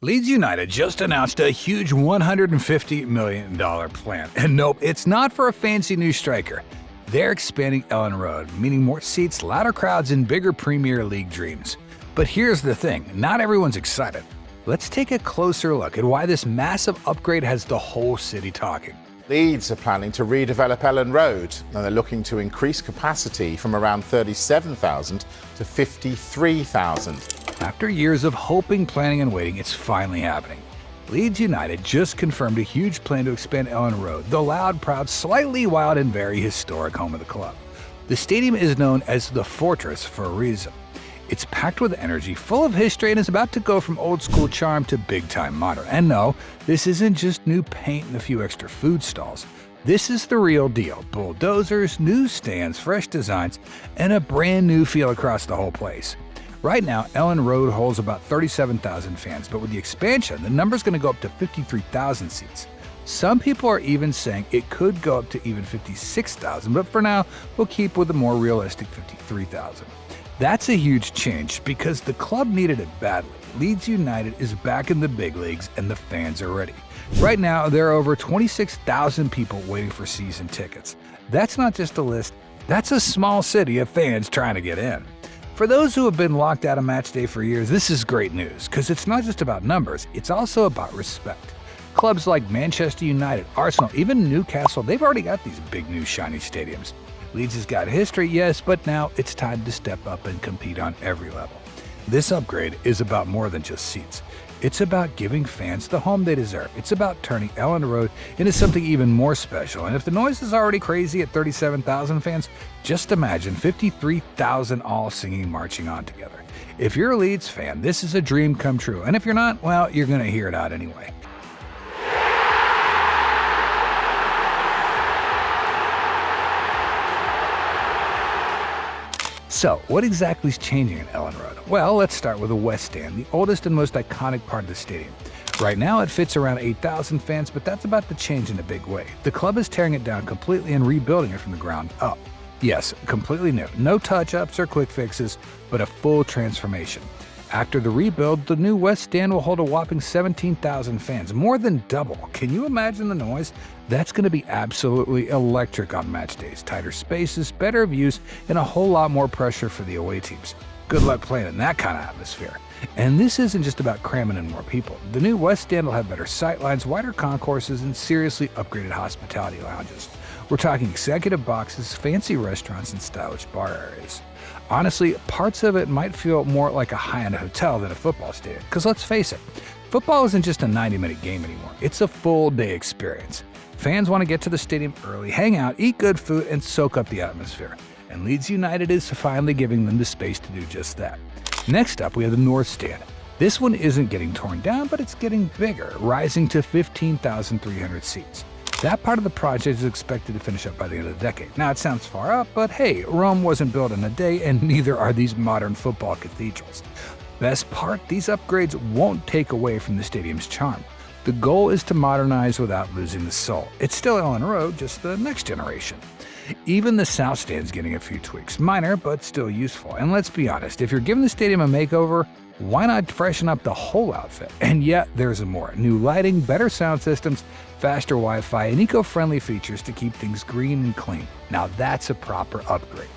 Leeds United just announced a huge $150 million plan. And nope, it's not for a fancy new striker. They're expanding Elland Road, meaning more seats, louder crowds, and bigger Premier League dreams. But here's the thing, not everyone's excited. Let's take a closer look at why this massive upgrade has the whole city talking. Leeds are planning to redevelop Elland Road, and they're looking to increase capacity from around 37,000 to 53,000. After years of hoping, planning, and waiting, it's finally happening. Leeds United just confirmed a huge plan to expand Elland Road, the loud, proud, slightly wild, and very historic home of the club. The stadium is known as the Fortress for a reason. It's packed with energy, full of history, and is about to go from old-school charm to big-time modern. And no, this isn't just new paint and a few extra food stalls. This is the real deal. Bulldozers, new stands, fresh designs, and a brand new feel across the whole place. Right now, Elland Road holds about 37,000 fans, but with the expansion, the number's going to go up to 53,000 seats. Some people are even saying it could go up to even 56,000, but for now, we'll keep with a more realistic 53,000. That's a huge change because the club needed it badly. Leeds United is back in the big leagues and the fans are ready. Right now, there are over 26,000 people waiting for season tickets. That's not just a list, that's a small city of fans trying to get in. For those who have been locked out of match day for years, this is great news, because it's not just about numbers, it's also about respect. Clubs like Manchester United, Arsenal, even Newcastle, they've already got these big new shiny stadiums. Leeds has got history, yes, but now it's time to step up and compete on every level. This upgrade is about more than just seats. It's about giving fans the home they deserve. It's about turning Elland Road into something even more special. And if the noise is already crazy at 37,000 fans, just imagine 53,000 all singing, marching on together. If you're a Leeds fan, this is a dream come true. And if you're not, well, you're going to hear it out anyway. So, what exactly is changing in Elland Road? Well, let's start with the West Stand, the oldest and most iconic part of the stadium. Right now, it fits around 8,000 fans, but that's about to change in a big way. The club is tearing it down completely and rebuilding it from the ground up. Yes, completely new. No touch-ups or quick fixes, but a full transformation. After the rebuild, the new West Stand will hold a whopping 17,000 fans, more than double. Can you imagine the noise? That's going to be absolutely electric on match days. Tighter spaces, better views, and a whole lot more pressure for the away teams. Good luck playing in that kind of atmosphere. And this isn't just about cramming in more people. The new West Stand will have better sightlines, wider concourses, and seriously upgraded hospitality lounges. We're talking executive boxes, fancy restaurants, and stylish bar areas. Honestly, parts of it might feel more like a high-end hotel than a football stadium. Because let's face it, football isn't just a 90-minute game anymore. It's a full-day experience. Fans want to get to the stadium early, hang out, eat good food, and soak up the atmosphere. And Leeds United is finally giving them the space to do just that. Next up, we have the North Stand. This one isn't getting torn down, but it's getting bigger, rising to 15,300 seats. That part of the project is expected to finish up by the end of the decade. Now, it sounds far up, but hey, Rome wasn't built in a day, and neither are these modern football cathedrals. Best part, these upgrades won't take away from the stadium's charm. The goal is to modernize without losing the soul. It's still Elland Road, just the next generation. Even the South Stand's getting a few tweaks, minor but still useful. And let's be honest, if you're giving the stadium a makeover, why not freshen up the whole outfit? And yet, there's more. New lighting, better sound systems, faster Wi-Fi, and eco-friendly features to keep things green and clean. Now that's a proper upgrade.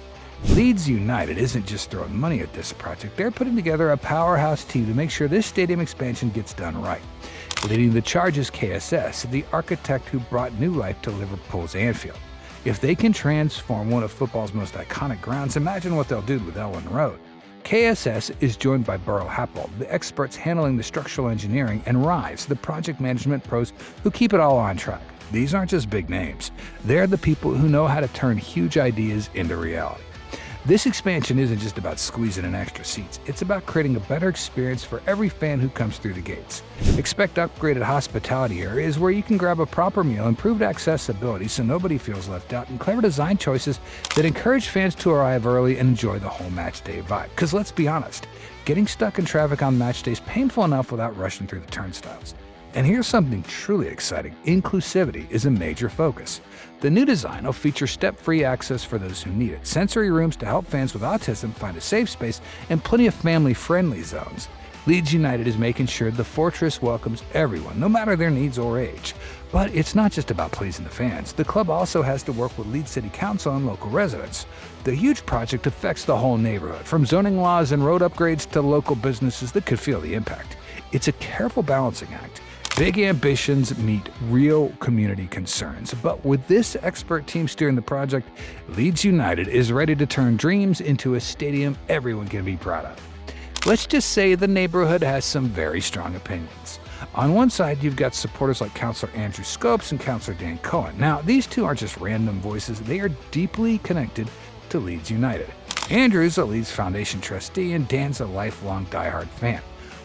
Leeds United isn't just throwing money at this project, they're putting together a powerhouse team to make sure this stadium expansion gets done right. Leading the charge is KSS, the architect who brought new life to Liverpool's Anfield. If they can transform one of football's most iconic grounds, imagine what they'll do with Elland Road. KSS is joined by Burrow Happel, the experts handling the structural engineering, and Rise, the project management pros who keep it all on track. These aren't just big names. They're the people who know how to turn huge ideas into reality. This expansion isn't just about squeezing in extra seats. It's about creating a better experience for every fan who comes through the gates. Expect upgraded hospitality areas where you can grab a proper meal, improved accessibility so nobody feels left out, and clever design choices that encourage fans to arrive early and enjoy the whole match day vibe. Because let's be honest, getting stuck in traffic on match day is painful enough without rushing through the turnstiles. And here's something truly exciting. Inclusivity is a major focus. The new design will feature step-free access for those who need it, sensory rooms to help fans with autism find a safe space, and plenty of family-friendly zones. Leeds United is making sure the fortress welcomes everyone, no matter their needs or age. But it's not just about pleasing the fans. The club also has to work with Leeds City Council and local residents. The huge project affects the whole neighborhood, from zoning laws and road upgrades to local businesses that could feel the impact. It's a careful balancing act. Big ambitions meet real community concerns. But with this expert team steering the project, Leeds United is ready to turn dreams into a stadium everyone can be proud of. Let's just say the neighborhood has some very strong opinions. On one side, you've got supporters like Councillor Andrew Scopes and Councillor Dan Cohen. Now, these two aren't just random voices, they are deeply connected to Leeds United. Andrew's a Leeds Foundation trustee and Dan's a lifelong diehard fan.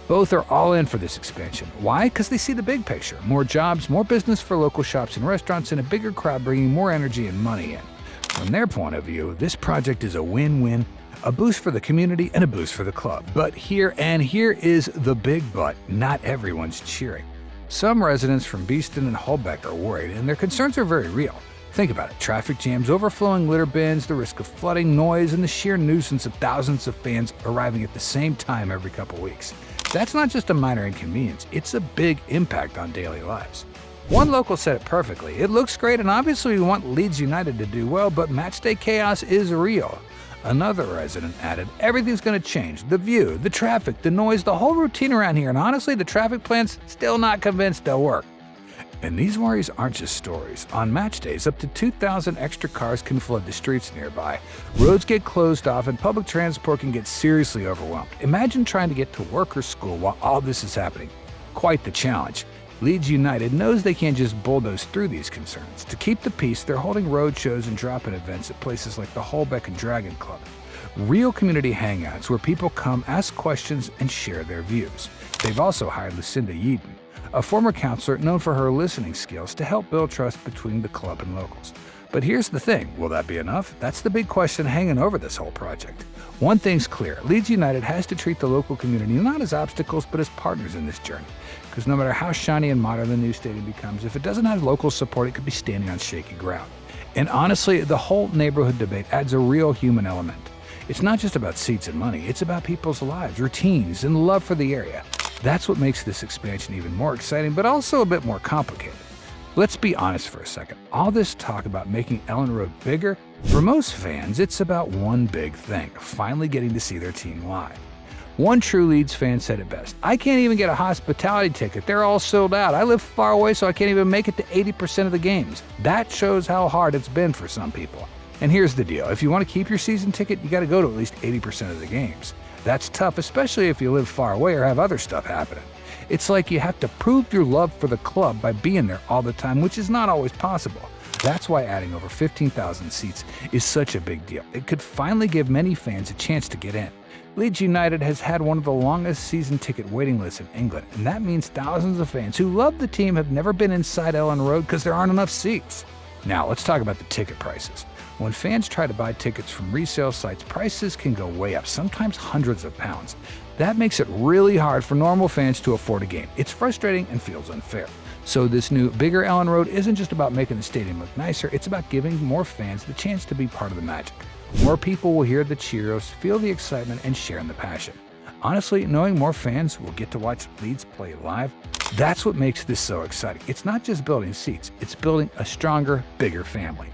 Both are all in for this expansion. Why? Because they see the big picture. More jobs, more business for local shops and restaurants, and a bigger crowd bringing more energy and money in. From their point of view, this project is a win-win. A boost for the community and a boost for the club. But here is the big but, not everyone's cheering. Some residents from Beeston and Holbeck are worried, and their concerns are very real. Think about it, traffic jams, overflowing litter bins, the risk of flooding, noise, and the sheer nuisance of thousands of fans arriving at the same time every couple weeks. That's not just a minor inconvenience, it's a big impact on daily lives. One local said it perfectly, it looks great and obviously we want Leeds United to do well, but matchday chaos is real. Another resident added, everything's going to change. The view, the traffic, the noise, the whole routine around here, and honestly, the traffic plan's still not convinced they'll work. And these worries aren't just stories. On match days, up to 2,000 extra cars can flood the streets nearby. Roads get closed off and public transport can get seriously overwhelmed. Imagine trying to get to work or school while all this is happening. Quite the challenge. Leeds United knows they can't just bulldoze through these concerns. To keep the peace, they're holding road shows and drop-in events at places like the Holbeck and Dragon Club. Real community hangouts where people come, ask questions, and share their views. They've also hired Lucinda Yeadon, a former counselor known for her listening skills, to help build trust between the club and locals. But here's the thing, will that be enough? That's the big question hanging over this whole project. One thing's clear, Leeds United has to treat the local community not as obstacles but as partners in this journey. Because no matter how shiny and modern the new stadium becomes, if it doesn't have local support, it could be standing on shaky ground. And honestly, the whole neighborhood debate adds a real human element. It's not just about seats and money, it's about people's lives, routines, and love for the area. That's what makes this expansion even more exciting, but also a bit more complicated. Let's be honest for a second. All this talk about making Elland Road bigger, for most fans, it's about one big thing, finally getting to see their team live. One true Leeds fan said it best, I can't even get a hospitality ticket, they're all sold out. I live far away so I can't even make it to 80% of the games. That shows how hard it's been for some people. And here's the deal, if you want to keep your season ticket, you got to go to at least 80% of the games. That's tough, especially if you live far away or have other stuff happening. It's like you have to prove your love for the club by being there all the time, which is not always possible. That's why adding over 15,000 seats is such a big deal. It could finally give many fans a chance to get in. Leeds United has had one of the longest season ticket waiting lists in England, and that means thousands of fans who love the team have never been inside Elland Road because there aren't enough seats. Now, let's talk about the ticket prices. When fans try to buy tickets from resale sites, prices can go way up, sometimes hundreds of pounds. That makes it really hard for normal fans to afford a game. It's frustrating and feels unfair. So this new, bigger Elland Road isn't just about making the stadium look nicer, it's about giving more fans the chance to be part of the magic. More people will hear the cheers, feel the excitement, and share in the passion. Honestly, knowing more fans will get to watch Leeds play live, that's what makes this so exciting. It's not just building seats, it's building a stronger, bigger family.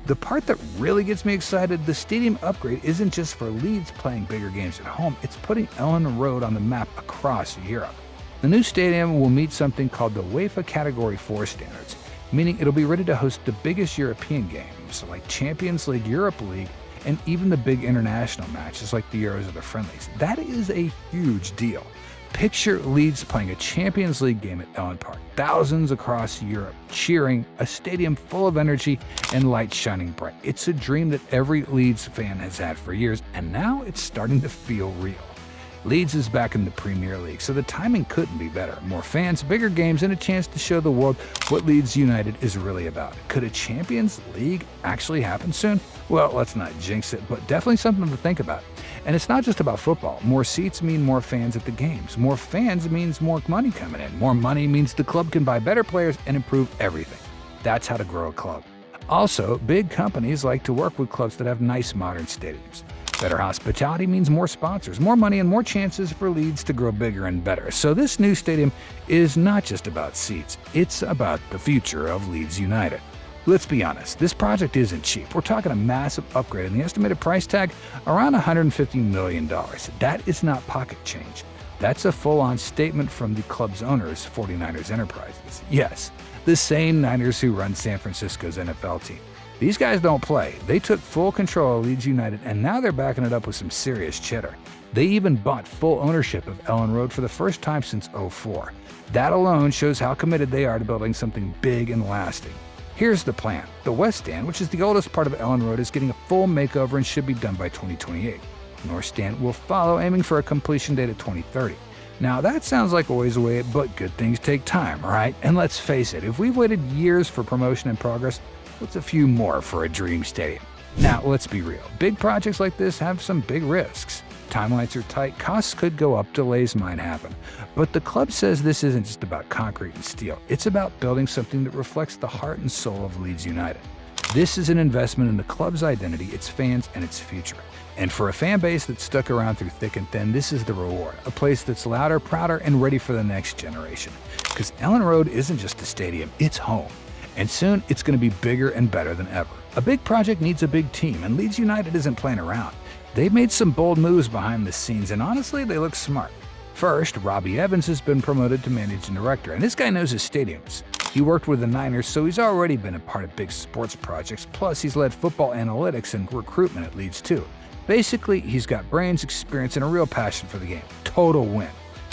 The part that really gets me excited, the stadium upgrade isn't just for Leeds playing bigger games at home, it's putting Elland Road on the map across Europe. The new stadium will meet something called the UEFA Category 4 standards, meaning it'll be ready to host the biggest European games like Champions League, Europa League, and even the big international matches like the Euros or the friendlies. That is a huge deal. Picture Leeds playing a Champions League game at Elland Park, thousands across Europe cheering, a stadium full of energy and lights shining bright. It's a dream that every Leeds fan has had for years, and now it's starting to feel real. Leeds is back in the Premier League, so the timing couldn't be better. More fans, bigger games, and a chance to show the world what Leeds United is really about. Could a Champions League actually happen soon? Well, let's not jinx it, but definitely something to think about. And it's not just about football. More seats mean more fans at the games. More fans means more money coming in. More money means the club can buy better players and improve everything. That's how to grow a club. Also, big companies like to work with clubs that have nice modern stadiums. Better hospitality means more sponsors, more money, and more chances for Leeds to grow bigger and better. So this new stadium is not just about seats, it's about the future of Leeds United. Let's be honest, this project isn't cheap. We're talking a massive upgrade, and the estimated price tag around $150 million. That is not pocket change. That's a full-on statement from the club's owners, 49ers Enterprises. Yes, the same Niners who run San Francisco's NFL team. These guys don't play. They took full control of Leeds United, and now they're backing it up with some serious cheddar. They even bought full ownership of Elland Road for the first time since '04. That alone shows how committed they are to building something big and lasting. Here's the plan. The West Stand, which is the oldest part of Elland Road, is getting a full makeover and should be done by 2028. North Stand will follow, aiming for a completion date of 2030. Now that sounds like a ways away, but good things take time, right? And let's face it, if we've waited years for promotion and progress, what's a few more for a dream stadium? Now let's be real, big projects like this have some big risks. Timelines are tight, costs could go up, delays might happen. But the club says this isn't just about concrete and steel, it's about building something that reflects the heart and soul of Leeds United. This is an investment in the club's identity, its fans, and its future. And for a fan base that's stuck around through thick and thin, this is the reward. A place that's louder, prouder, and ready for the next generation. Because Elland Road isn't just a stadium, it's home. And soon, it's going to be bigger and better than ever. A big project needs a big team, and Leeds United isn't playing around. They've made some bold moves behind the scenes, and honestly, they look smart. First, Robbie Evans has been promoted to managing director, and this guy knows his stadiums. He worked with the Niners, so he's already been a part of big sports projects, plus he's led football analytics and recruitment at Leeds too. Basically, he's got brains, experience, and a real passion for the game. Total win.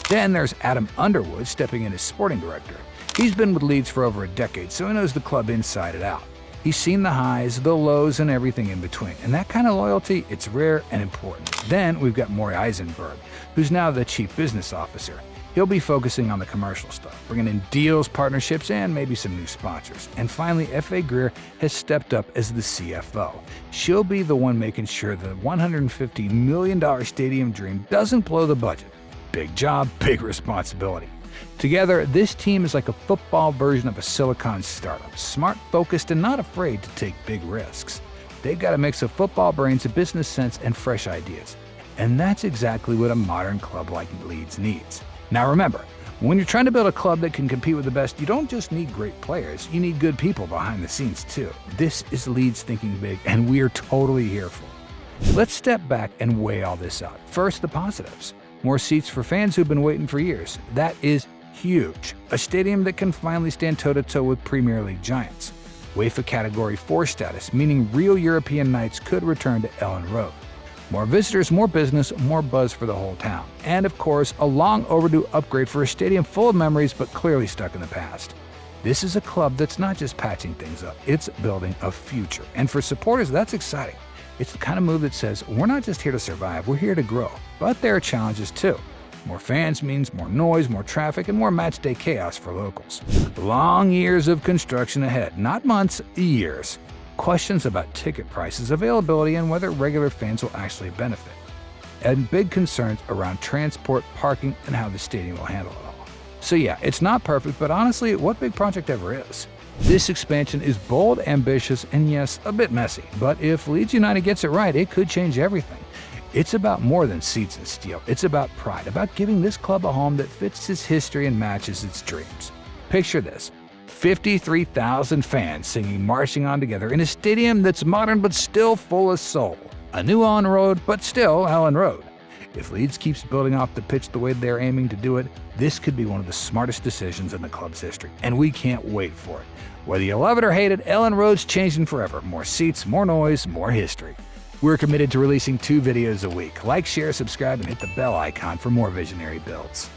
Then there's Adam Underwood stepping in as sporting director. He's been with Leeds for over a decade, so he knows the club inside and out. He's seen the highs, the lows, and everything in between. And that kind of loyalty, it's rare and important. Then we've got Maury Eisenberg, who's now the chief business officer. He'll be focusing on the commercial stuff, bringing in deals, partnerships, and maybe some new sponsors. And finally, F.A. Greer has stepped up as the CFO. She'll be the one making sure the $150 million stadium dream doesn't blow the budget. Big job, big responsibility. Together, this team is like a football version of a Silicon startup, smart, focused, and not afraid to take big risks. They've got a mix of football brains, a business sense, and fresh ideas. And that's exactly what a modern club like Leeds needs. Now remember, when you're trying to build a club that can compete with the best, you don't just need great players, you need good people behind the scenes too. This is Leeds thinking big, and we're totally here for it. Let's step back and weigh all this out. First, the positives. More seats for fans who've been waiting for years. That is huge. A stadium that can finally stand toe-to-toe with Premier League giants. UEFA Category 4 status, meaning real European nights could return to Elland Road. More visitors, more business, more buzz for the whole town. And of course, a long overdue upgrade for a stadium full of memories but clearly stuck in the past. This is a club that's not just patching things up, it's building a future. And for supporters, that's exciting. It's the kind of move that says, we're not just here to survive, we're here to grow. But there are challenges too. More fans means more noise, more traffic, and more match-day chaos for locals. Long years of construction ahead, not months, years. Questions about ticket prices, availability, and whether regular fans will actually benefit. And big concerns around transport, parking, and how the stadium will handle it all. So yeah, it's not perfect, but honestly, what big project ever is? This expansion is bold, ambitious, and yes, a bit messy. But if Leeds United gets it right, it could change everything. It's about more than seats and steel. It's about pride, about giving this club a home that fits its history and matches its dreams. Picture this. 53,000 fans singing Marching On Together in a stadium that's modern but still full of soul. A new Elland Road, but still Elland Road. If Leeds keeps building off the pitch the way they're aiming to do it, this could be one of the smartest decisions in the club's history, and we can't wait for it. Whether you love it or hate it, Elland Road's changing forever. More seats, more noise, more history. We're committed to releasing 2 videos a week. Like, share, subscribe, and hit the bell icon for more visionary builds.